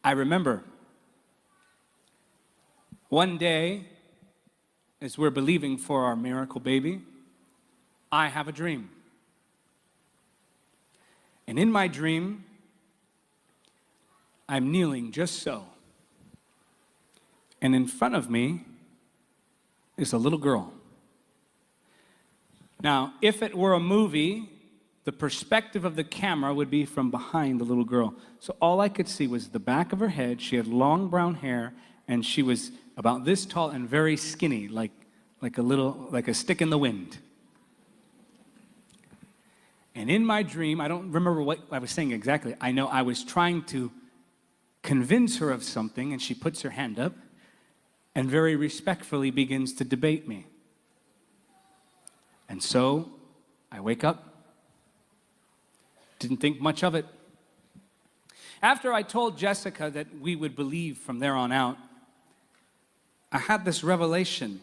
I remember one day, as we're believing for our miracle baby, I have a dream. And in my dream, I'm kneeling just so. And in front of me is a little girl. Now, if it were a movie, the perspective of the camera would be from behind the little girl. So all I could see was the back of her head. She had long brown hair, and she was about this tall and very skinny, like a stick in the wind. And in my dream, I don't remember what I was saying exactly. I know I was trying to convince her of something, and she puts her hand up and very respectfully begins to debate me. And so I wake up, didn't think much of it. After I told Jessica that we would believe from there on out, I had this revelation,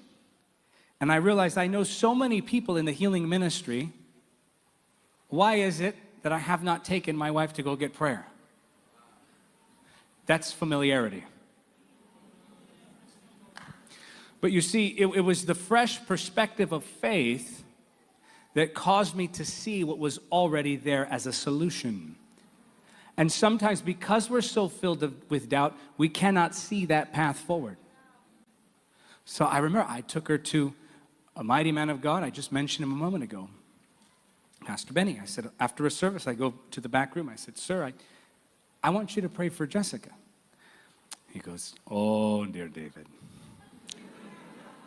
and I realized I know so many people in the healing ministry. Why is it that I have not taken my wife to go get prayer? That's familiarity. But you see, it was the fresh perspective of faith that caused me to see what was already there as a solution. And sometimes because we're so filled with doubt, we cannot see that path forward. So I remember I took her to a mighty man of God. I just mentioned him a moment ago, Pastor Benny. I said, after a service, I go to the back room. I said, sir, I want you to pray for Jessica. He goes, oh, dear David.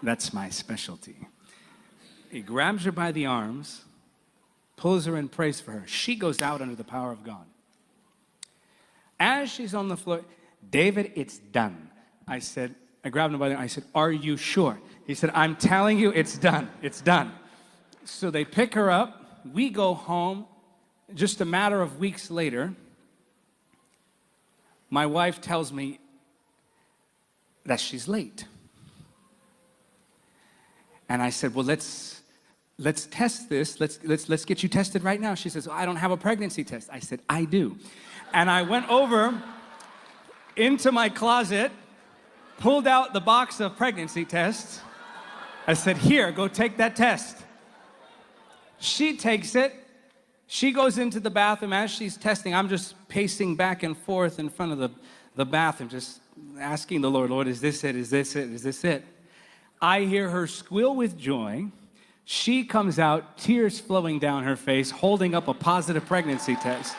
That's my specialty. He grabs her by the arms, pulls her and prays for her. She goes out under the power of God. As she's on the floor, David, it's done. I grabbed him by the arm. I said, are you sure? He said, I'm telling you, it's done. It's done. So they pick her up. We go home. Just a matter of weeks later, my wife tells me that she's late. And I said, well, let's test this. Let's get you tested right now. She says, I don't have a pregnancy test. I said, I do. And I went over into my closet, pulled out the box of pregnancy tests. I said, here, go take that test. She takes it. She goes into the bathroom. As she's testing, I'm just pacing back and forth in front of the bathroom, just asking the Lord, is this it? Is this it? Is this it? I hear her squeal with joy. She comes out, tears flowing down her face, holding up a positive pregnancy test.